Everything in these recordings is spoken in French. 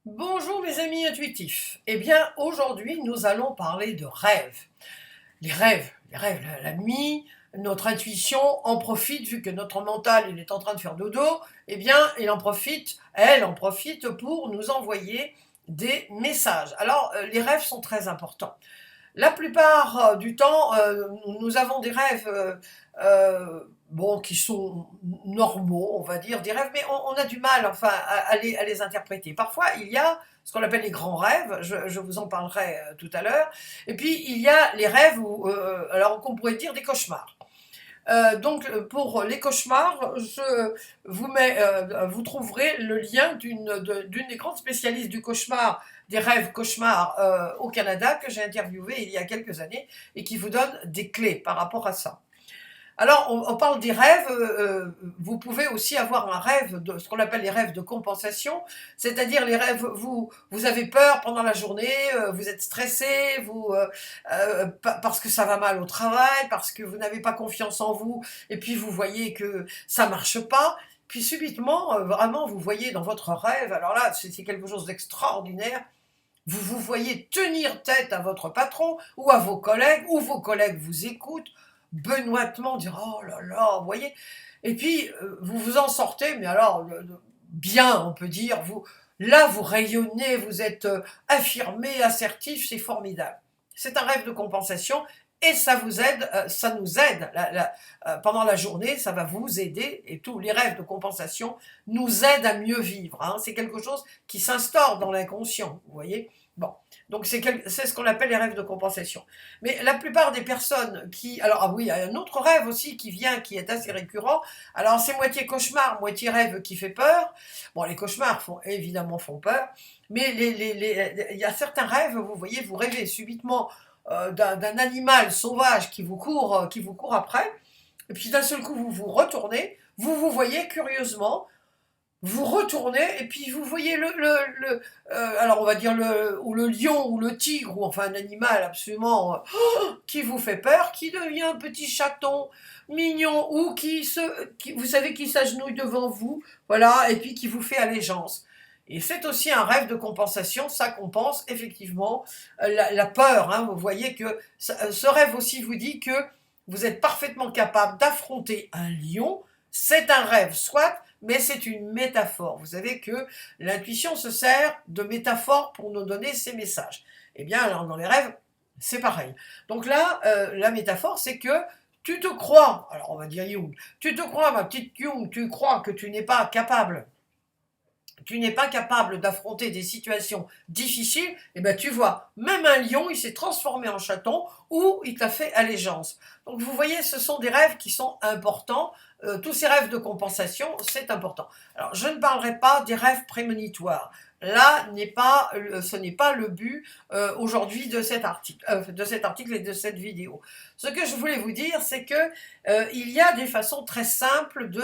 Bonjour mes amis intuitifs. Eh bien aujourd'hui nous allons parler de rêves. Les rêves la nuit, notre intuition en profite vu que notre mental il est en train de faire dodo, eh bien elle en profite pour nous envoyer des messages. Alors les rêves sont très importants. La plupart du temps, nous avons des rêves bon, qui sont normaux, on va dire, des rêves, mais on a du mal enfin, à les interpréter. Parfois, il y a ce qu'on appelle les grands rêves, je vous en parlerai tout à l'heure, et puis il y a les rêves, alors qu'on pourrait dire des cauchemars. Donc pour les cauchemars, vous trouverez le lien d'une des grandes spécialistes du cauchemar, des rêves cauchemars au Canada, que j'ai interviewé il y a quelques années, et qui vous donne des clés par rapport à ça. Alors, on parle des rêves, vous pouvez aussi avoir un rêve, ce qu'on appelle les rêves de compensation, c'est-à-dire les rêves, vous avez peur pendant la journée, vous êtes stressé, parce que ça va mal au travail, parce que vous n'avez pas confiance en vous, et puis vous voyez que ça marche pas, puis subitement, vraiment, vous voyez dans votre rêve, alors là, c'est quelque chose d'extraordinaire, vous voyez tenir tête à votre patron ou à vos collègues, ou vos collègues vous écoutent, benoîtement dire oh là là, vous voyez. Et puis vous vous en sortez, mais alors bien, on peut dire. Là, vous rayonnez, vous êtes affirmé, assertif, c'est formidable. C'est un rêve de compensation et ça vous aide, ça nous aide pendant la journée, ça va vous aider et tous les rêves de compensation nous aident à mieux vivre. Hein. C'est quelque chose qui s'instaure dans l'inconscient, vous voyez. Bon, donc c'est ce qu'on appelle les rêves de compensation. Mais la plupart des personnes qui... Alors, ah oui, il y a un autre rêve aussi qui vient, qui est assez récurrent. Alors, c'est moitié cauchemar, moitié rêve qui fait peur. Bon, les cauchemars évidemment font peur, mais il y a certains rêves, vous voyez, vous rêvez subitement d'un animal sauvage qui vous court après, et puis d'un seul coup, vous vous retournez, vous vous voyez curieusement, vous retournez et puis vous voyez alors on va dire ou le lion ou le tigre ou enfin un animal absolument qui vous fait peur, qui devient un petit chaton mignon ou vous savez qui s'agenouille devant vous, voilà, et puis qui vous fait allégeance. Et c'est aussi un rêve de compensation, ça compense effectivement la peur. Hein. Vous voyez que ce rêve aussi vous dit que vous êtes parfaitement capable d'affronter un lion. C'est un rêve, soit, mais c'est une métaphore. Vous savez que l'intuition se sert de métaphores pour nous donner ces messages. Eh bien, alors, dans les rêves, c'est pareil. Donc là, la métaphore, c'est que tu te crois, alors on va dire Jung, tu te crois, ma petite Jung, tu crois que tu n'es pas capable d'affronter des situations difficiles, et bien tu vois, même un lion, il s'est transformé en chaton ou il t'a fait allégeance. Donc vous voyez, ce sont des rêves qui sont importants. Tous ces rêves de compensation, c'est important. Alors je ne parlerai pas des rêves prémonitoires. Là, ce n'est pas le but aujourd'hui de cet article et de cette vidéo. Ce que je voulais vous dire, c'est que il y a des façons très simples de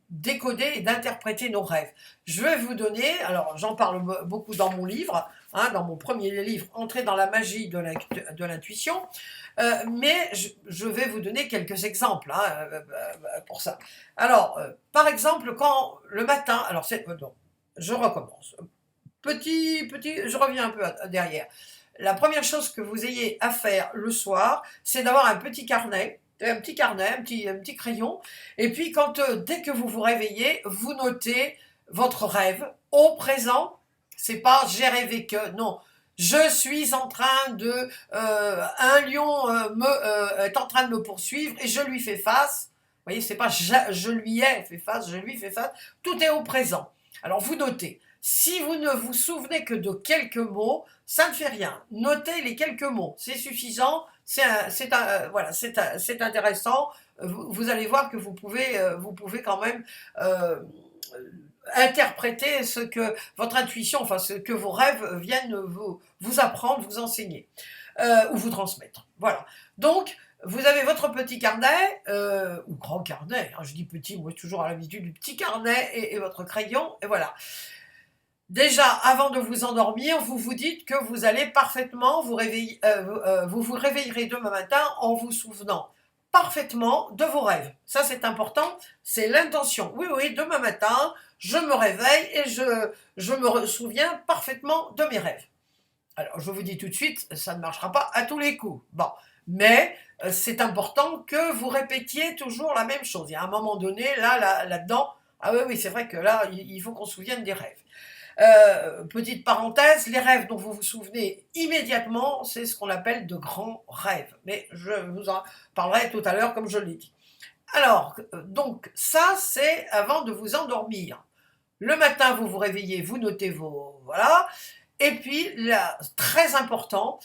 décoder et d'interpréter nos rêves. Je vais vous donner, alors j'en parle beaucoup dans mon livre, hein, dans mon premier livre, Entrer dans la magie de l'intuition, mais je vais vous donner quelques exemples hein, pour ça. Alors, par exemple, quand le matin, alors non, je recommence. Je reviens un peu derrière. La première chose que vous ayez à faire le soir, c'est d'avoir un petit carnet, un petit crayon, et puis dès que vous vous réveillez, vous notez votre rêve au présent. C'est pas j'ai rêvé que, non. Je suis en train un lion est en train de me poursuivre et je lui fais face. Vous voyez, c'est pas je lui ai fait face, je lui fais face. Tout est au présent. Alors vous notez. Si vous ne vous souvenez que de quelques mots, ça ne fait rien. Notez les quelques mots, c'est suffisant, voilà, c'est intéressant. Vous allez voir que vous pouvez quand même interpréter ce que votre intuition, enfin ce que vos rêves viennent vous apprendre, vous enseigner ou vous transmettre. Voilà. Donc vous avez votre petit carnet, ou grand carnet, hein, je dis petit, moi j'ai toujours à l'habitude du petit carnet et votre crayon, et voilà. Déjà, avant de vous endormir, vous vous dites que vous allez parfaitement vous réveiller, vous vous réveillerez demain matin en vous souvenant parfaitement de vos rêves. Ça, c'est important, c'est l'intention. Oui, oui, demain matin, je me réveille et je me souviens parfaitement de mes rêves. Alors, je vous dis tout de suite, ça ne marchera pas à tous les coups. Bon, mais c'est important que vous répétiez toujours la même chose. Il y a un moment donné, là-dedans, ah oui, oui, c'est vrai que là, il faut qu'on se souvienne des rêves. Petite parenthèse, les rêves dont vous vous souvenez immédiatement, c'est ce qu'on appelle de grands rêves. Mais je vous en parlerai tout à l'heure, comme je l'ai dit. Alors, donc, ça, c'est avant de vous endormir. Le matin, vous vous réveillez, vous notez vos... Voilà. Et puis, là, très important,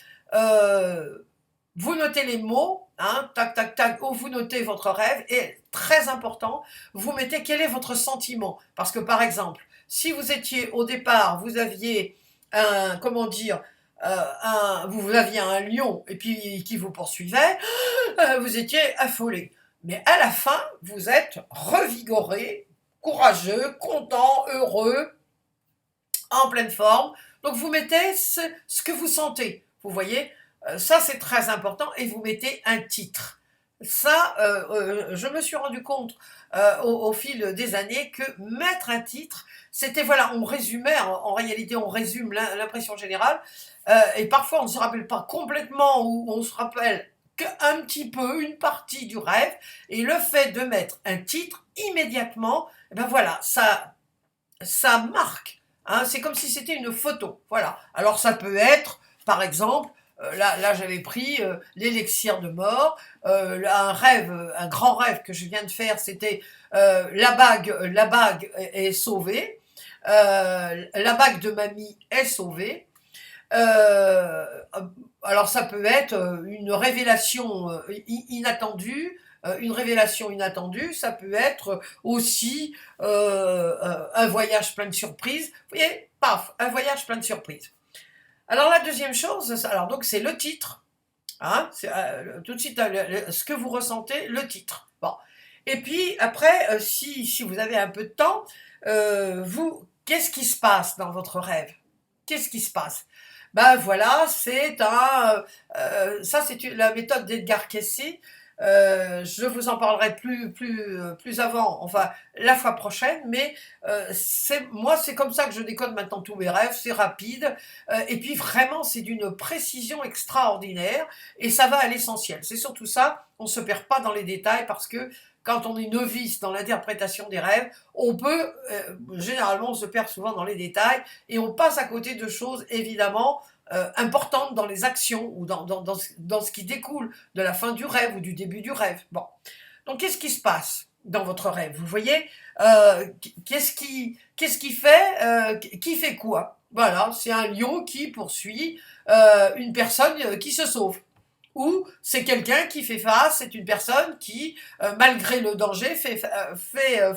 vous notez les mots, hein, tac, tac, tac, ou vous notez votre rêve, et très important, vous mettez quel est votre sentiment. Parce que, par exemple, si vous étiez au départ, vous aviez un, comment dire, vous aviez un lion et puis qui vous poursuivait, vous étiez affolé. Mais à la fin, vous êtes revigoré, courageux, content, heureux, en pleine forme. Donc vous mettez ce que vous sentez. Vous voyez, ça c'est très important et vous mettez un titre. Ça, je me suis rendu compte au fil des années que mettre un titre, c'était voilà, on résumait, en réalité on résume l'impression générale et parfois on ne se rappelle pas complètement ou on se rappelle qu'un petit peu, une partie du rêve et le fait de mettre un titre immédiatement, eh ben voilà, ça marque. Hein, c'est comme si c'était une photo. Voilà. Alors ça peut être, par exemple, là j'avais pris l'élixir de mort, un rêve, un grand rêve que je viens de faire, c'était la bague est sauvée, la bague de mamie est sauvée. Euh, alors ça peut être une révélation inattendue, ça peut être aussi un voyage plein de surprises. Vous voyez, paf, un voyage plein de surprises. Alors la deuxième chose, alors donc c'est le titre, hein, c'est, tout de suite ce que vous ressentez, le titre. Bon. Et puis après, si vous avez un peu de temps, qu'est-ce qui se passe dans votre rêve? Qu'est-ce qui se passe? Ben voilà, ça c'est la méthode d'Edgar Cayce. Je vous en parlerai plus avant, enfin la fois prochaine, mais moi c'est comme ça que je décode maintenant tous mes rêves, c'est rapide, et puis vraiment c'est d'une précision extraordinaire, et ça va à l'essentiel. C'est surtout ça, on ne se perd pas dans les détails parce que quand on est novice dans l'interprétation des rêves, généralement on se perd souvent dans les détails et on passe à côté de choses évidemment importantes dans les actions ou dans ce qui découle de la fin du rêve ou du début du rêve. Bon. Donc qu'est-ce qui se passe dans votre rêve? Vous voyez, qu'est-ce qui fait, qui fait quoi? Voilà, c'est un lion qui poursuit une personne qui se sauve. Ou c'est quelqu'un qui fait face, c'est une personne qui, malgré le danger, fait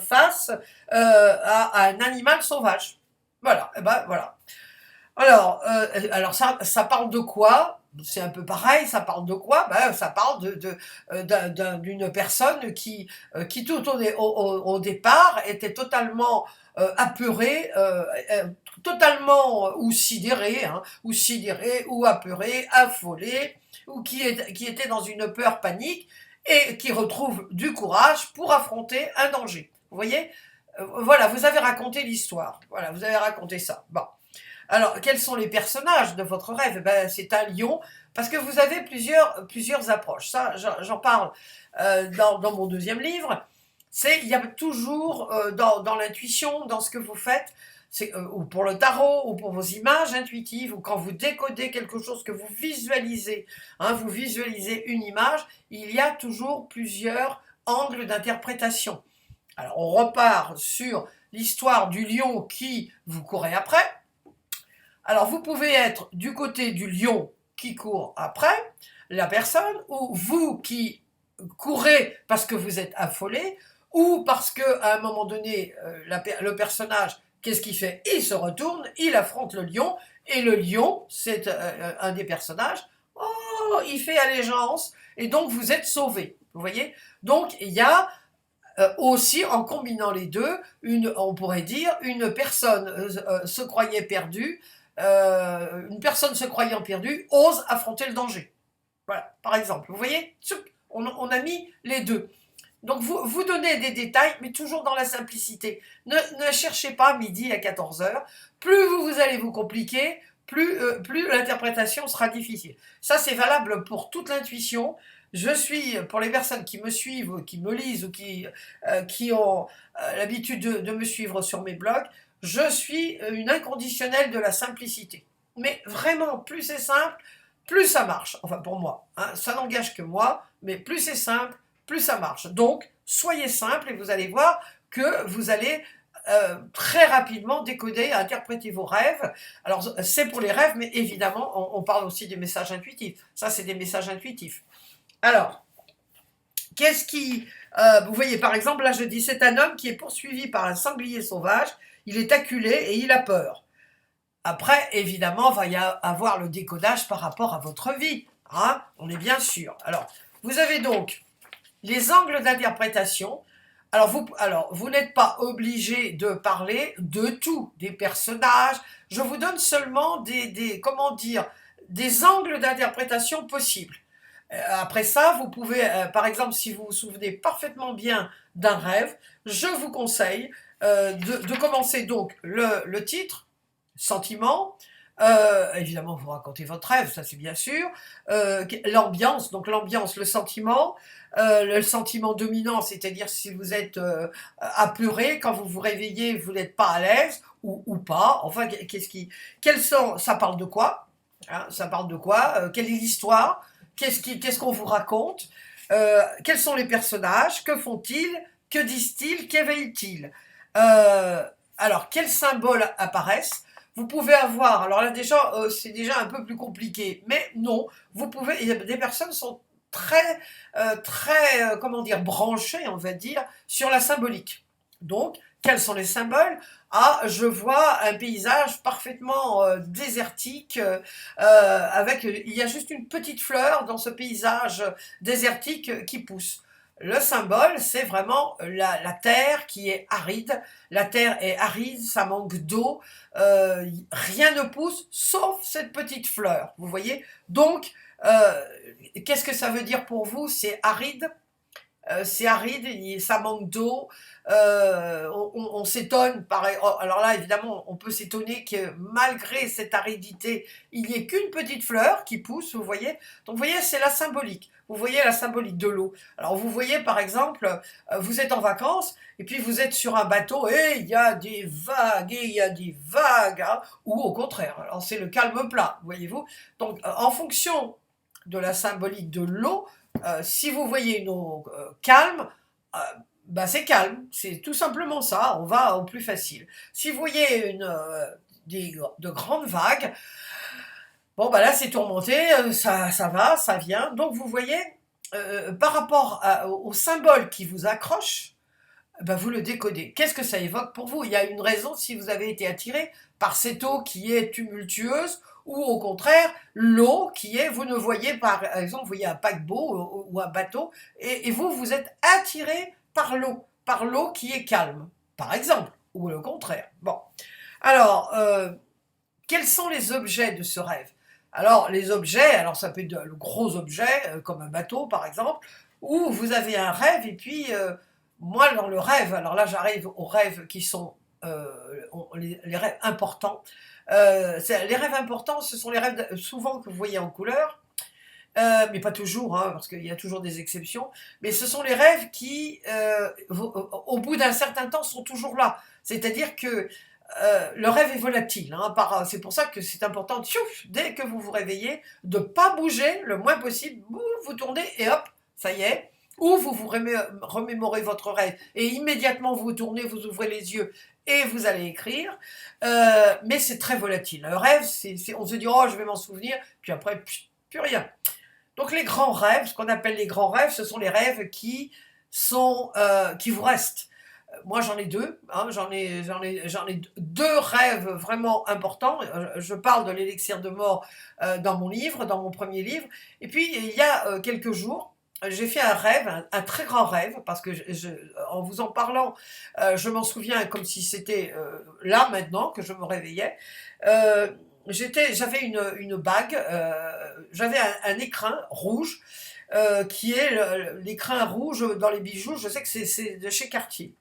face à un animal sauvage. Voilà, et ben voilà. Alors ça parle de quoi? C'est un peu pareil, ça parle de quoi? Ben, ça parle d'une personne qui tout au départ était totalement apeurée, totalement ou sidérée, hein, ou apeurée, affolée, ou qui était dans une peur panique et qui retrouve du courage pour affronter un danger. Vous voyez? Voilà, vous avez raconté l'histoire. Voilà, vous avez raconté ça. Bon. Alors, quels sont les personnages de votre rêve? Ben, c'est un lion, parce que vous avez plusieurs approches. Ça, j'en parle dans mon deuxième livre. Il y a toujours dans l'intuition, dans ce que vous faites, ou pour le tarot, ou pour vos images intuitives, ou quand vous décodez quelque chose que vous visualisez, hein, vous visualisez une image, il y a toujours plusieurs angles d'interprétation. Alors, on repart sur l'histoire du lion qui vous courez après. Alors, vous pouvez être du côté du lion qui court après la personne, ou vous qui courez parce que vous êtes affolé, ou parce qu'à un moment donné, le personnage, qu'est-ce qu'il fait? Il se retourne, il affronte le lion, et le lion, c'est un des personnages, oh, il fait allégeance, et donc vous êtes sauvé. Vous voyez? Donc, il y a aussi, en combinant les deux, on pourrait dire, une personne se croyait perdue, une personne se croyant perdue ose affronter le danger. Voilà, par exemple. Vous voyez? On a mis les deux. Donc vous donnez des détails, mais toujours dans la simplicité. Ne cherchez pas midi à 14 heures. Plus vous allez vous compliquer, plus l'interprétation sera difficile. Ça, c'est valable pour toute l'intuition. Je suis, pour les personnes qui me suivent, qui me lisent ou qui ont l'habitude de me suivre sur mes blogs, je suis une inconditionnelle de la simplicité. Mais vraiment, plus c'est simple, plus ça marche. Enfin, pour moi, hein, ça n'engage que moi, mais plus c'est simple, plus ça marche. Donc, soyez simple et vous allez voir que vous allez très rapidement décoder, interpréter vos rêves. Alors, c'est pour les rêves, mais évidemment, on parle aussi des messages intuitifs. Ça, c'est des messages intuitifs. Alors, qu'est-ce qui... vous voyez, par exemple, là, je dis, c'est un homme qui est poursuivi par un sanglier sauvage, il est acculé et il a peur. Après, évidemment, va y avoir le décodage par rapport à votre vie. Hein, on est bien sûr. Alors, vous avez donc les angles d'interprétation. Alors, vous n'êtes pas obligé de parler de tout, des personnages. Je vous donne seulement comment dire, des angles d'interprétation possibles. Après ça, vous pouvez, par exemple, si vous vous souvenez parfaitement bien d'un rêve, je vous conseille de commencer donc le titre, sentiment, évidemment vous racontez votre rêve, ça c'est bien sûr, l'ambiance, donc l'ambiance, le sentiment dominant, c'est-à-dire si vous êtes apeuré, quand vous vous réveillez, vous n'êtes pas à l'aise, ou pas, enfin, ça parle de quoi, hein, ça parle de quoi, quelle est l'histoire, qu'est-ce qu'on vous raconte, quels sont les personnages, que font-ils, que disent-ils, qu'éveillent-ils, alors quels symboles apparaissent. Vous pouvez avoir, alors là déjà, c'est déjà un peu plus compliqué, mais non, vous pouvez, des personnes sont très, comment dire, branchées, on va dire, sur la symbolique. Donc, quels sont les symboles? Ah, je vois un paysage parfaitement désertique, il y a juste une petite fleur dans ce paysage désertique qui pousse. Le symbole, c'est vraiment la terre qui est aride. La terre est aride, ça manque d'eau. Rien ne pousse sauf cette petite fleur. Vous voyez? Donc, qu'est-ce que ça veut dire pour vous? C'est aride. Ça manque d'eau. On s'étonne. Alors là, évidemment, on peut s'étonner que malgré cette aridité, il n'y ait qu'une petite fleur qui pousse. Vous voyez? Donc, vous voyez, c'est la symbolique. Vous voyez la symbolique de l'eau. Alors, vous voyez, par exemple, vous êtes en vacances et puis vous êtes sur un bateau et il y a des vagues et il y a des vagues, hein, ou au contraire. Alors, c'est le calme plat, voyez-vous. Donc, en fonction de la symbolique de l'eau, si vous voyez une eau calme, bah c'est calme, c'est tout simplement ça, on va au plus facile. Si vous voyez de grandes vagues, bon bah là c'est tourmenté, ça va, ça vient. Donc vous voyez, par rapport au symbole qui vous accroche, bah vous le décodez. Qu'est-ce que ça évoque pour vous? Il y a une raison si vous avez été attiré par cette eau qui est tumultueuse, ou au contraire, l'eau qui est, vous ne voyez par exemple, vous voyez un paquebot ou un bateau, et vous êtes attiré par l'eau qui est calme, par exemple, ou le contraire. Bon, alors, quels sont les objets de ce rêve? Alors, les objets, alors ça peut être le gros objet, comme un bateau par exemple, ou vous avez un rêve, et puis, moi dans le rêve, alors là j'arrive aux rêves qui sont les rêves importants. Les rêves importants, ce sont les rêves souvent que vous voyez en couleur, mais pas toujours, hein, parce qu'il y a toujours des exceptions, mais ce sont les rêves qui, au bout d'un certain temps, sont toujours là. C'est-à-dire que le rêve est volatile, hein, c'est pour ça que c'est important, tchouf, dès que vous vous réveillez, de ne pas bouger le moins possible, vous tournez et hop, ça y est, ou vous remémorez votre rêve et immédiatement vous tournez, vous ouvrez les yeux et vous allez écrire, mais c'est très volatile. Le rêve, on se dit « oh, je vais m'en souvenir », puis après, plus rien. Donc les grands rêves, ce qu'on appelle les grands rêves, ce sont les rêves qui vous restent. Moi j'en ai deux, hein, j'en ai deux rêves vraiment importants. Je parle de l'élixir de mort dans mon premier livre. Et puis il y a quelques jours, j'ai fait un rêve, un très grand rêve, parce que en vous en parlant, je m'en souviens comme si c'était là maintenant que je me réveillais. J'avais une bague, j'avais un écrin rouge, qui est l'écrin rouge dans les bijoux. Je sais que c'est de chez Cartier.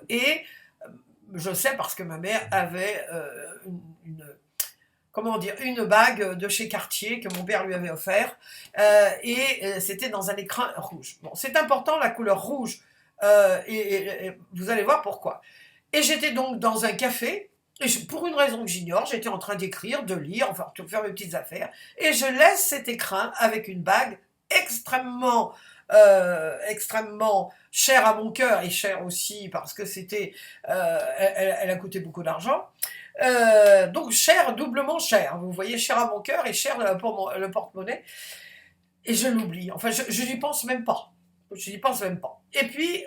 Et je sais parce que ma mère avait comment dire, une bague de chez Cartier que mon père lui avait offert, et c'était dans un écrin rouge. Bon, c'est important la couleur rouge, et vous allez voir pourquoi. Et j'étais donc dans un café, et pour une raison que j'ignore, j'étais en train d'écrire, de lire, enfin de faire mes petites affaires, et je laisse cet écrin avec une bague extrêmement chère à mon cœur, et chère aussi parce que elle a coûté beaucoup d'argent. Donc cher, doublement cher. Vous voyez, cher à mon cœur et cher pour le porte-monnaie. Et je l'oublie. Enfin, je n'y pense même pas. Je n'y pense même pas. Et puis,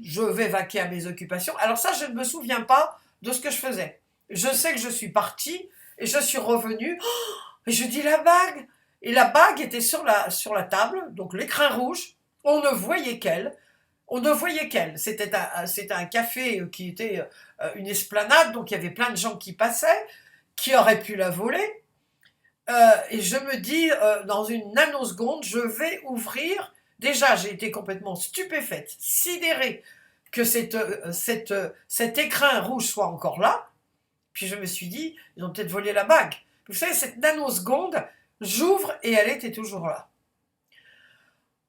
je vais vaquer à mes occupations. Alors ça, je ne me souviens pas de ce que je faisais. Je sais que je suis partie et je suis revenue. Oh, et je dis la bague. Et la bague était sur la table, donc l'écrin rouge. On ne voyait qu'elle. On ne voyait qu'elle. C'était un café qui était une esplanade, donc il y avait plein de gens qui passaient, qui auraient pu la voler. Et je me dis, dans une nanoseconde, je vais ouvrir. Déjà, j'ai été complètement stupéfaite, sidérée que cet écrin rouge soit encore là. Puis je me suis dit, ils ont peut-être volé la bague. Vous savez, cette nanoseconde, j'ouvre et elle était toujours là.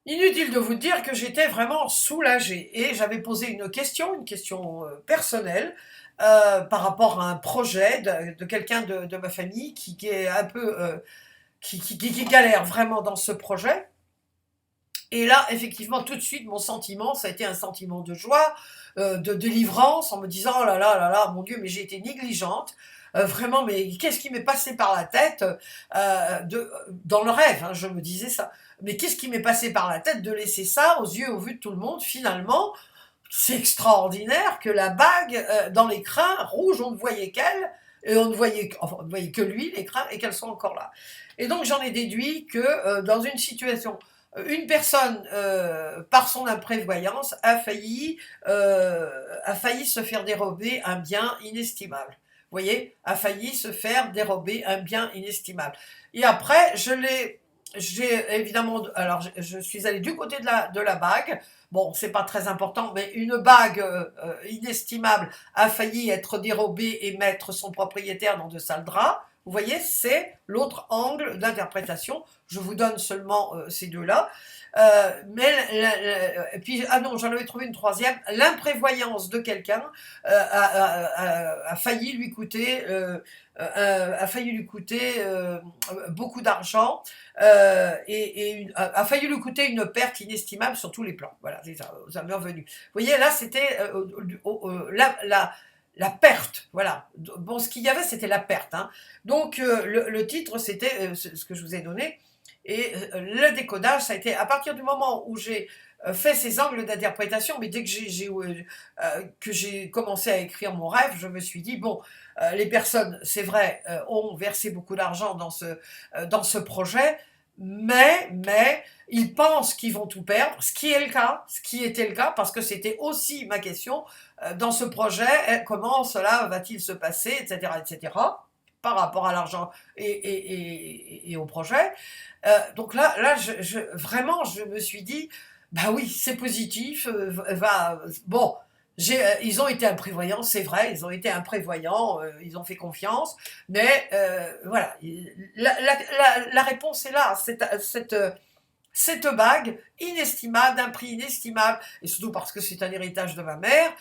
Inutile de vous dire que j'étais vraiment soulagée et j'avais posé une question personnelle, par rapport à un projet de quelqu'un de ma famille qui est un peu, qui galère vraiment dans ce projet. Et là, effectivement, tout de suite, mon sentiment, ça a été un sentiment de joie, de délivrance, en me disant, oh là là, mon Dieu, mais j'ai été négligente. Vraiment, mais qu'est-ce qui m'est passé par la tête, dans le rêve, hein, je me disais ça. Mais qu'est-ce qui m'est passé par la tête de laisser ça aux yeux, au vu de tout le monde, finalement. C'est extraordinaire que la bague, dans l'écrin rouge, on ne voyait qu'elle, et on ne voyait que lui, l'écrin, et qu'elle soit encore là. Et donc j'en ai déduit que, dans une situation, une personne, par son imprévoyance, a failli se faire dérober un bien inestimable. Vous voyez, a failli se faire dérober un bien inestimable. Et après, j'ai évidemment, alors je suis allée du côté de la bague. Bon, c'est pas très important, mais une bague inestimable a failli être dérobée et mettre son propriétaire dans de sales draps. Vous voyez, c'est l'autre angle d'interprétation. Je vous donne seulement ces deux-là. Et puis, ah non, j'en avais trouvé une troisième. L'imprévoyance de quelqu'un a failli lui coûter, beaucoup d'argent, a failli lui coûter une perte inestimable sur tous les plans. Voilà, c'est ça m'est revenu. Vous voyez, là, c'était la perte, voilà. Bon, ce qu'il y avait, c'était la perte, hein. Donc, le titre, c'était ce que je vous ai donné. Et le décodage, ça a été à partir du moment où j'ai fait ces angles d'interprétation, mais dès que j'ai commencé à écrire mon rêve, je me suis dit, bon, les personnes, c'est vrai, ont versé beaucoup d'argent dans ce projet, mais ils pensent qu'ils vont tout perdre, ce qui était le cas, parce que c'était aussi ma question, dans ce projet, comment cela va-t-il se passer, etc., par rapport à l'argent et au projet. Donc là vraiment, je me suis dit, bah oui, c'est positif, bon, ils ont été imprévoyants, c'est vrai, ils ont été imprévoyants, ils ont fait confiance, mais voilà, la réponse est là, cette bague inestimable, d'un prix inestimable, et surtout parce que c'est un héritage de ma mère,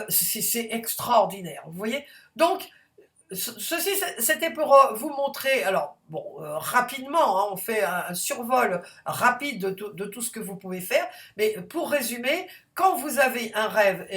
c'est extraordinaire, vous voyez. Donc, ceci, c'était pour vous montrer, alors, bon, rapidement, hein, on fait un survol rapide de tout ce que vous pouvez faire, mais pour résumer, quand vous avez un rêve,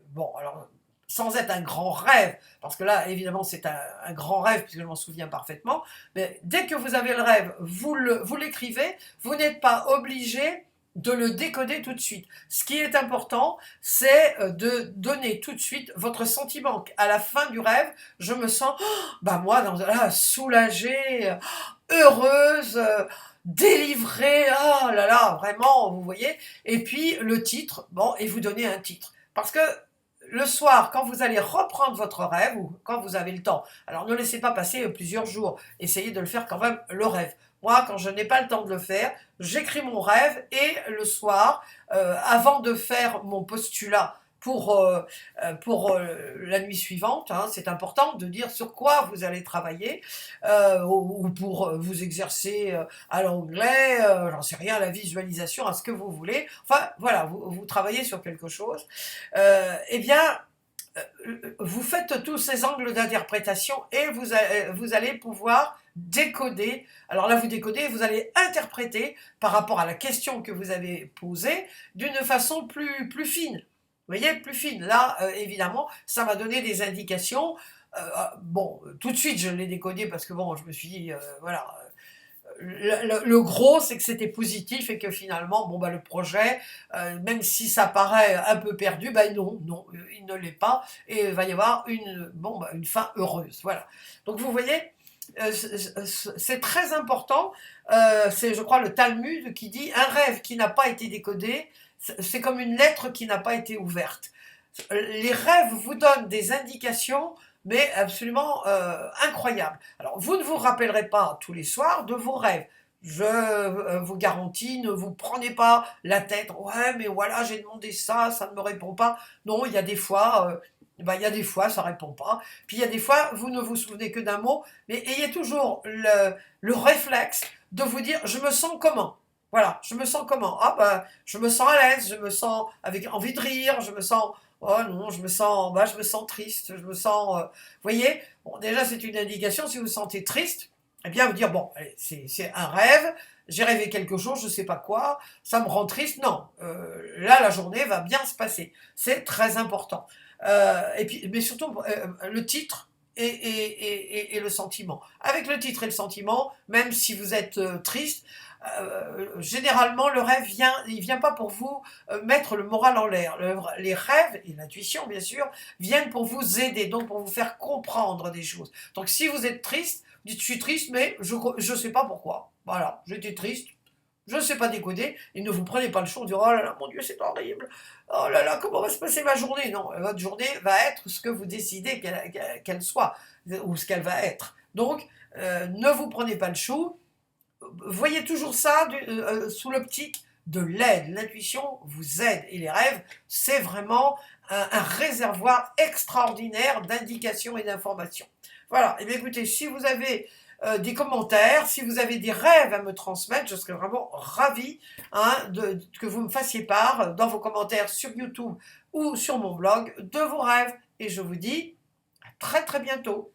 bon, alors, sans être un grand rêve, parce que là, évidemment, c'est un grand rêve, puisque je m'en souviens parfaitement, mais dès que vous avez le rêve, vous l'écrivez, vous n'êtes pas obligé de le décoder tout de suite. Ce qui est important, c'est de donner tout de suite votre sentiment. À la fin du rêve, je me sens, bah moi, soulagée, heureuse, délivrée, oh là là, vraiment, vous voyez. Et puis le titre, bon, et vous donnez un titre. Parce que le soir, quand vous allez reprendre votre rêve, ou quand vous avez le temps, alors ne laissez pas passer plusieurs jours, essayez de le faire quand même, le rêve. Moi, quand je n'ai pas le temps de le faire, j'écris mon rêve et le soir, avant de faire mon postulat pour la nuit suivante, hein, c'est important de dire sur quoi vous allez travailler, ou pour vous exercer à l'anglais, j'en sais rien, à la visualisation, à ce que vous voulez. Enfin, voilà, vous travaillez sur quelque chose. Eh bien, vous faites tous ces angles d'interprétation et vous allez pouvoir décoder. Alors là, vous décodez, vous allez interpréter par rapport à la question que vous avez posée d'une façon plus fine. Vous voyez, plus fine. Là, évidemment, ça m'a donné des indications. Bon, tout de suite, je l'ai décodé parce que bon, je me suis dit, voilà, le gros, c'est que c'était positif et que finalement, bon, bah, le projet, même si ça paraît un peu perdu, bah, non, non, il ne l'est pas, et il va y avoir bon, bah, une fin heureuse. Voilà. Donc vous voyez, c'est très important. C'est, je crois, le Talmud qui dit un rêve qui n'a pas été décodé, c'est comme une lettre qui n'a pas été ouverte. Les rêves vous donnent des indications, mais absolument incroyables. Alors, vous ne vous rappellerez pas tous les soirs de vos rêves. Je vous garantis, ne vous prenez pas la tête. Ouais, mais voilà, j'ai demandé ça, ça ne me répond pas. Non, il y a des fois, il y a des fois, ça répond pas. Puis il y a des fois, vous ne vous souvenez que d'un mot, mais ayez toujours le réflexe de vous dire, je me sens comment? Voilà, je me sens comment? Ah bah, je me sens à l'aise, je me sens avec envie de rire, je me sens oh non, je me sens triste, je me sens, vous voyez, bon, déjà c'est une indication. Si vous vous sentez triste, eh bien vous dire bon, allez, c'est un rêve, j'ai rêvé quelque chose, je sais pas quoi, ça me rend triste. Non, là la journée va bien se passer, c'est très important. Et puis, mais surtout le titre et le sentiment. Avec le titre et le sentiment, même si vous êtes triste, généralement le rêve il vient pas pour vous mettre le moral en l'air. Les rêves, et l'intuition bien sûr, viennent pour vous aider, donc pour vous faire comprendre des choses. Donc si vous êtes triste, vous dites je suis triste, mais je ne sais pas pourquoi. Voilà, j'étais triste, je ne sais pas décoder, et ne vous prenez pas le champ de dire oh là là, mon Dieu, c'est horrible, oh là là, comment va se passer ma journée? Non, votre journée va être ce que vous décidez qu'elle soit, ou ce qu'elle va être. Donc, ne vous prenez pas le chou, voyez toujours ça sous l'optique de l'aide. L'intuition vous aide et les rêves, c'est vraiment un réservoir extraordinaire d'indications et d'informations. Voilà, et bien écoutez, si vous avez des commentaires, si vous avez des rêves à me transmettre, je serais vraiment ravie hein, que vous me fassiez part dans vos commentaires sur YouTube ou sur mon blog de vos rêves. Et je vous dis à très très bientôt.